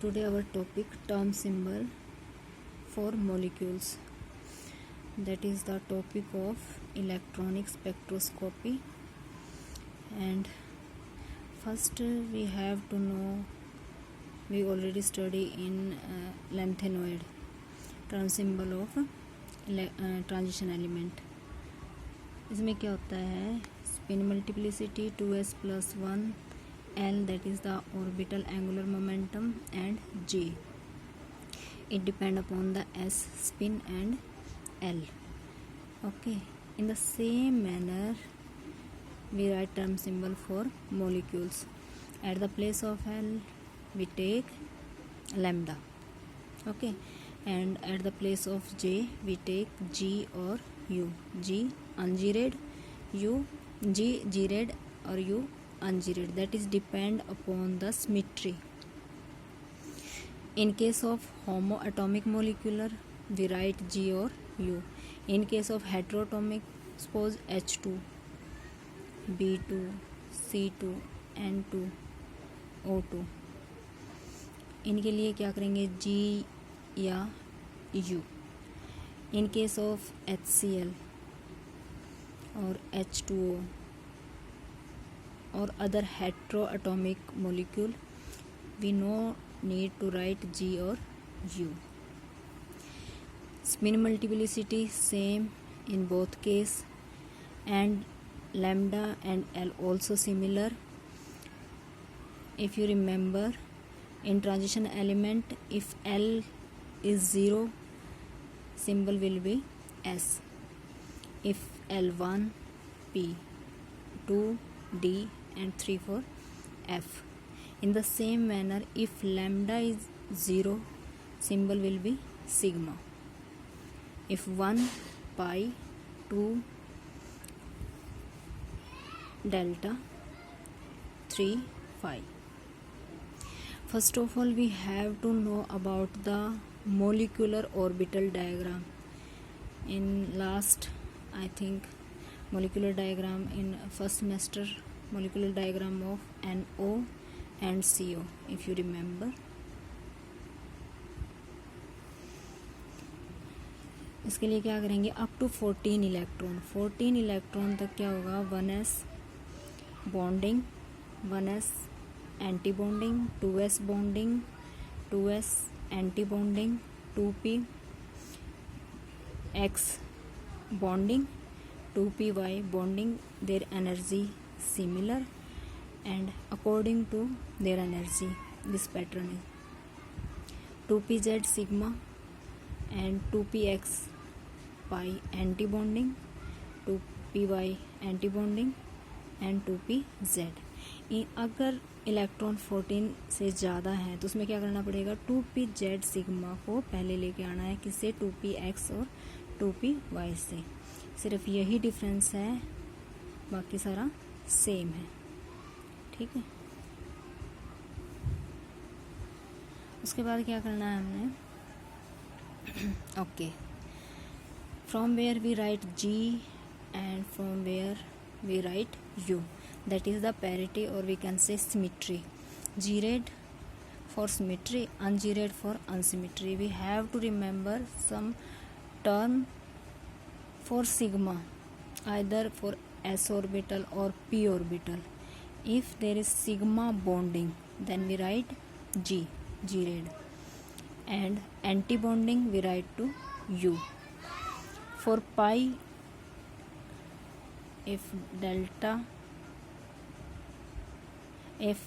Today our topic term symbol for molecules. That is the topic of electronic spectroscopy. And first we have to know, we already study in lanthanoid term symbol of transition element. इसमें क्या होता है, spin multiplicity 2s plus 1 L, that is the orbital angular momentum, and J, it depend upon the S spin and L. Okay, in the same manner we write term symbol for molecules. At the place of L we take lambda, okay, and at the place of J we take G or U. G ungeared, U G geared or U ungeared. That is depend upon the symmetry. In case of homoatomic molecular we write G or U. In case of heteroatomic, suppose H2, B2, C2, N2, O2, इनके लिए क्या करेंगे, G या U. In case of HCl और H2O or other heteroatomic molecule, we no need to write G or U. Spin multiplicity same in both case, and lambda and L also similar. If you remember, in transition element, if L is 0, symbol will be S. If L1, P, 2, D, and 3 for F. In the same manner, if lambda is 0, symbol will be sigma. If 1, pi, 2, delta, 3, phi. First of all, we have to know about the molecular orbital diagram. In last, I think, molecular diagram in first semester, molecular diagram of NO and CO, if you remember. इसके लिए क्या करेंगे, up to 14 electron तक क्या होगा, 1s bonding, 1s anti bonding, 2s bonding, 2s anti bonding, 2p x bonding, 2py bonding. Their energy similar, and according to their energy this pattern is 2pz sigma and 2px pi anti bonding, 2py anti bonding and 2pz. अगर electron 14 से ज़्यादा है तो उसमें क्या करना पड़ेगा, 2pz sigma को पहले लेके आना है, किससे, 2px और 2py से. सिर्फ यही डिफरेंस है, बाकी सारा सेम है. ठीक है, उसके बाद क्या करना है हमने, okay, from where we write G and from where we write U. That is the parity, or we can say symmetry. Geared for symmetry, ungeared for unsymmetry. We have to remember some term for sigma, either for s orbital or p orbital. If there is sigma bonding, then we write G, geared, and anti bonding we write to U. For pi, if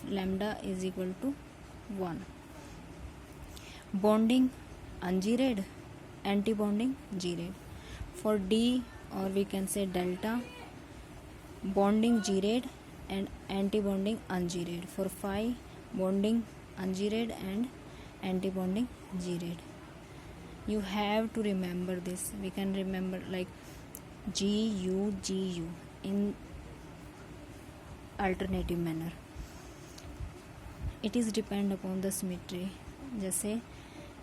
lambda is equal to 1, bonding ungeared, anti bonding geared. For D, or we can say delta, bonding geared and anti bonding ungeared. For phi, bonding ungeared and anti bonding geared. You have to remember this. We can remember like GU in alternative manner. It is depend upon the symmetry. जैसे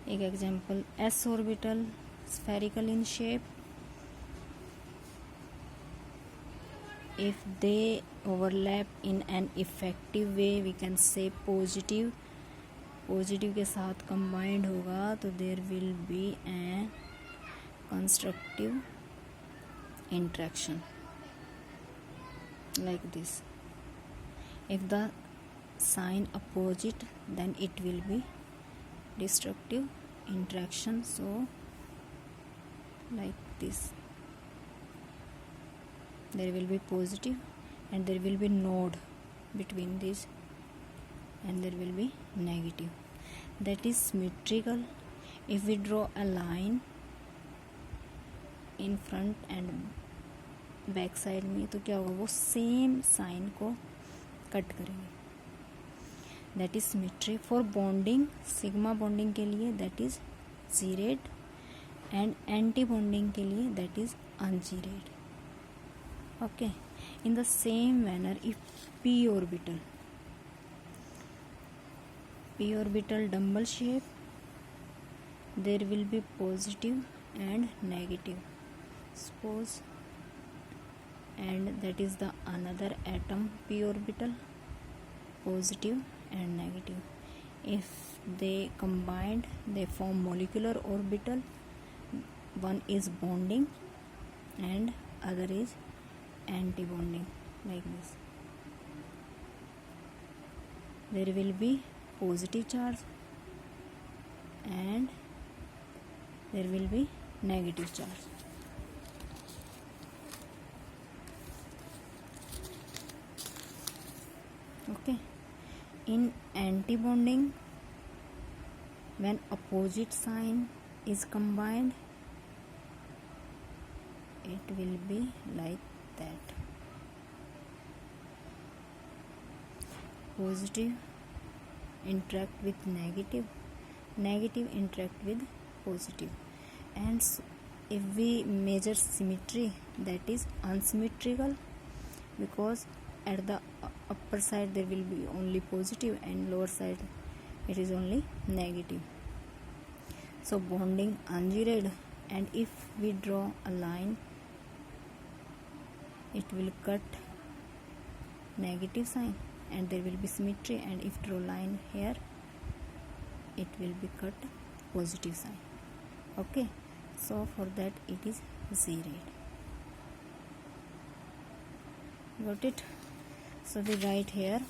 एक example, s orbital spherical in shape, if they overlap in an effective way, we can say positive positive के साथ combined होगा तो there will be an constructive interaction like this. If the sign opposite, then it will be destructive interaction. So like this, there will be positive and there will be node between these, and there will be negative. That is symmetrical. If we draw a line in front and back side में, तो क्या होगा, वो same sign को cut करेंगे. That is symmetry. For bonding, sigma bonding के लिए that is geared, and anti bonding के लिए that is ungeared. Okay. In the same manner, if p orbital double shape, there will be positive and negative. Suppose, and that is the another atom p orbital, positive and negative. If they combined, they form molecular orbital. One is bonding and other is anti-bonding, like this. There will be positive charge and there will be negative charge. Okay. In anti-bonding, when opposite sign is combined, it will be like that. Positive interact with negative, negative interact with positive. And if we measure symmetry, that is unsymmetrical, because at the upper side there will be only positive and lower side it is only negative. So bonding ungeared, and if we draw a line, it will cut negative sign and there will be symmetry, and if draw line here, it will be cut positive sign. Okay, so for that it is zeroed. Got it? So we write here,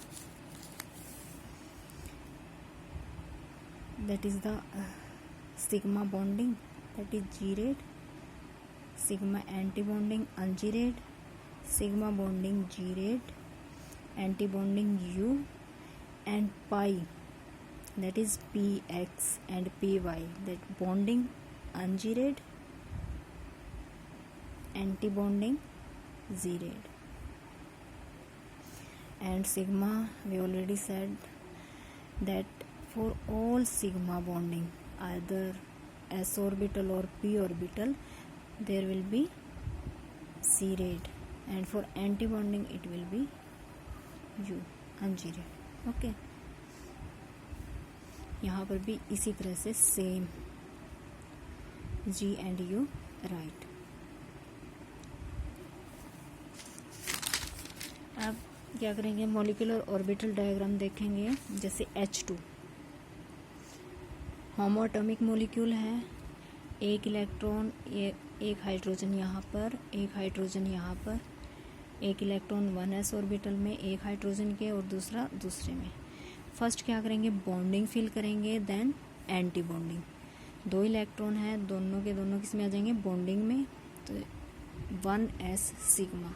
that is the sigma bonding, that is G-rate, sigma anti-bonding unG-rate, sigma bonding G-rate, anti-bonding U, and pi, that is Px and Py, that bonding unG-rate, anti-bonding Z-rate. And sigma, we already said that for all sigma bonding, either s orbital or p orbital, there will be C rate, and for anti bonding it will be U, unG rate. Okay, यहाँ पर भी इसी तरह से same G and U right. अब क्या करेंगे, molecular orbital diagram देखेंगे. जैसे H2 होमोएटॉमिक मॉलिक्यूल है, एक इलेक्ट्रॉन, एक हाइड्रोजन यहाँ पर, एक हाइड्रोजन यहाँ पर, एक इलेक्ट्रॉन 1s ऑर्बिटल में, एक हाइड्रोजन के और दूसरा दूसरे में. फर्स्ट क्या करेंगे, बॉन्डिंग फिल करेंगे, देन एंटी बॉन्डिंग. दो इलेक्ट्रॉन है, दोनों के दोनों किस में आ जाएंगे, बॉन्डिंग में. तो 1s सिग्मा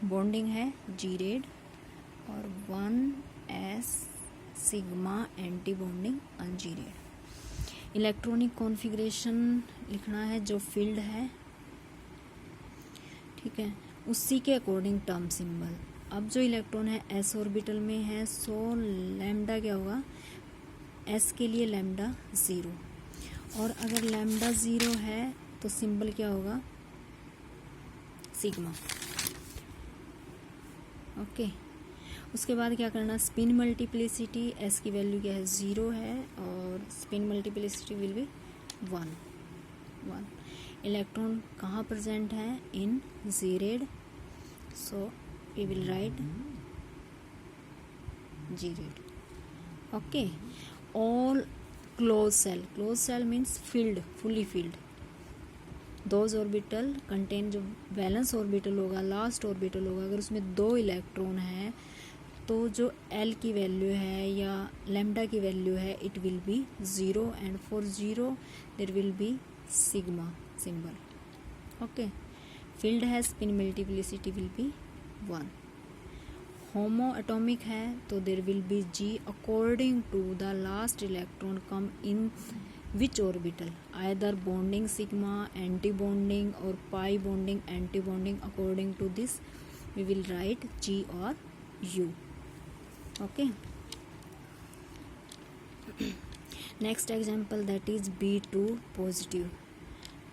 बॉन्डिंग है G रेड, और 1s sigma anti bonding ungerade. Electronic configuration लिखना है, जो फील्ड है, ठीक है, उसी के अकॉर्डिंग टर्म सिंबल. अब जो इलेक्ट्रॉन है s ऑर्बिटल में है, सो लैम्डा क्या होगा, s के लिए लैम्डा 0, और अगर लैम्डा 0 है तो सिंबल क्या होगा, सिग्मा. ओके. उसके बाद क्या करना, स्पिन मल्टीप्लिसिटी, s की वैल्यू क्या है, 0 है, और spin multiplicity will be 1. Electron कहाँ प्रेजेंट है, इन Z रेड, so we will write G रेड. Okay. all closed cell means filled, fully filled. Those orbital contain, जो वैलेंस ऑर्बिटल होगा, लास्ट ऑर्बिटल होगा, अगर उसमें 2 इलेक्ट्रॉन है तो जो एल की वैल्यू है या लैम्डा की वैल्यू है it will be 0 and for 0 there will be sigma symbol. Okay. Filled है, spin multiplicity will be 1. Homo atomic है तो there will be g according to the last electron come in which orbital, either bonding sigma, anti-bonding or pi bonding, anti-bonding. According to this we will write G or U. Okay. Next example, that is B2 positive.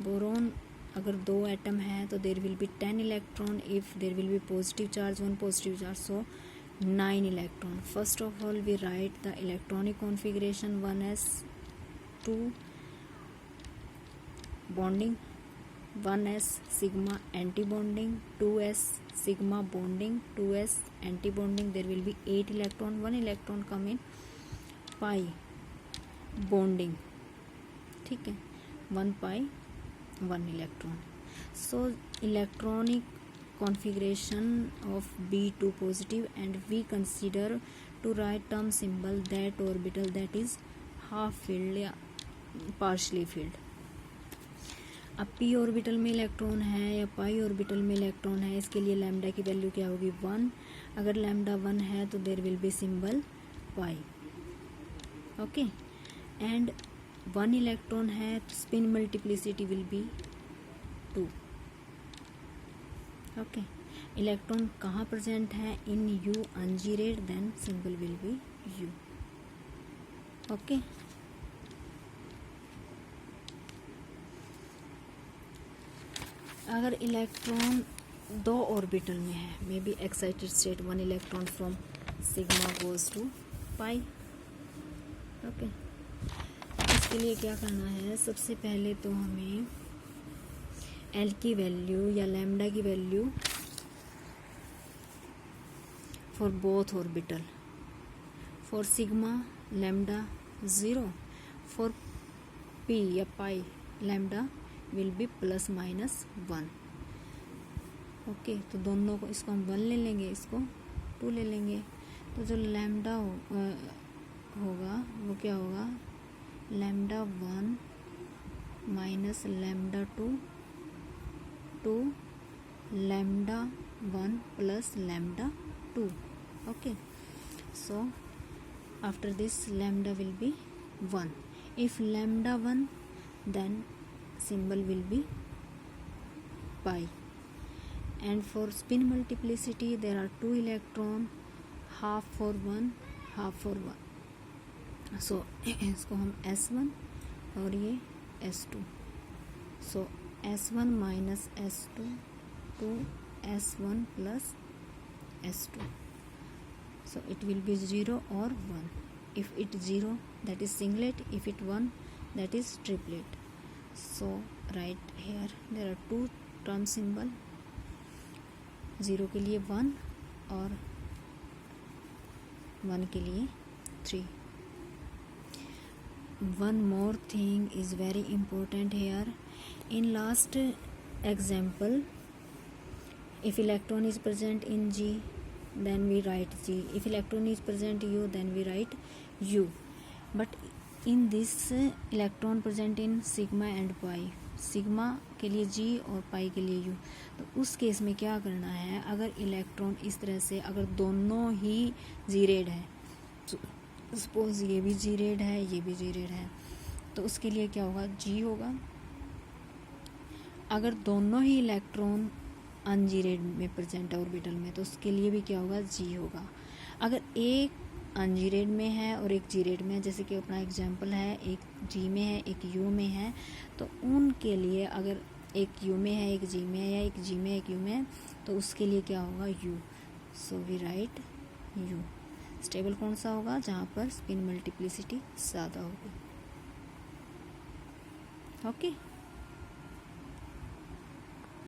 Boron अगर 2 atom है तो there will be 10 electron. If there will be positive charge 1 positive charge, so 9 electron. First of all we write the electronic configuration. 1s2 bonding, 1s sigma anti bonding, 2s sigma bonding, 2s anti bonding. There will be 8 electron, 1 electron come in pi bonding. ठीक है, 1 pi 1 electron. So electronic configuration of B2 positive, and we consider to write term symbol that orbital that is half field या partially field. अब P orbital में electron है या पाई orbital में electron है, इसके लिए लैम्डा की वैल्यू क्या होगी 1. अगर लैम्डा 1 है तो there will be symbol pi. Okay. And 1 electron है, spin multiplicity will be 2. Okay. Electron कहाँ प्रेजेंट है, in u ungerade, then symbol will be u. Okay. अगर इलेक्ट्रॉन 2 ऑर्बिटल में है, may be excited state, 1 electron from sigma goes to pi. Okay. इसके लिए क्या करना है, सबसे पहले तो हमें एल की वैल्यू या लैम्डा की value for both orbital. For sigma lambda 0, for P या pi lambda will be plus minus 1. Okay. तो दोनों को, इसको हम 1 ले लेंगे, इसको 2 ले लेंगे. तो जो लैम्डा होगा वो क्या होगा, lambda 1 minus lambda 2 to lambda 1 plus lambda 2. Okay. So after this lambda will be 1. If lambda 1, then symbol will be pi. And for spin multiplicity there are 2 electron, half for 1, half for 1. So इसको हम S1 और ये S2. So S1 minus S2 to S1 plus S2. So it will be 0 or 1. If it 0, that is singlet. If it 1, that is triplet. So right here there are 2 term symbol. 0 के लिए 1 और 1 के लिए 3. One more thing is very important here. In last example, if electron is present in G, then we write G. If electron is present U, then we write U. But in this electron present in sigma and pi, sigma के लिए G और पाई के लिए U. तो उस case में क्या करना है, अगर इलेक्ट्रॉन इस तरह से, अगर दोनों ही जीरेड है, सपोज ये भी जीरेड है, ये भी जीरेड है, तो उसके लिए क्या होगा, G होगा. अगर दोनों ही इलेक्ट्रॉन अनजीरेड में प्रेजेंट है ऑर्बिटल में, तो उसके लिए भी क्या होगा, G होगा. अगर एक अनजीरेड में है और एक जीरेड में है, जैसे कि अपना एग्जांपल है, एक G में है एक U में है, तो उनके लिए अगर एक U में है एक G में है, या एक G में एक U में है, तो उसके लिए क्या होगा, U. So we write U. Stable कौन सा होगा, जहाँ पर स्पिन मल्टीप्लिसिटी ज़्यादा होगी. ओके.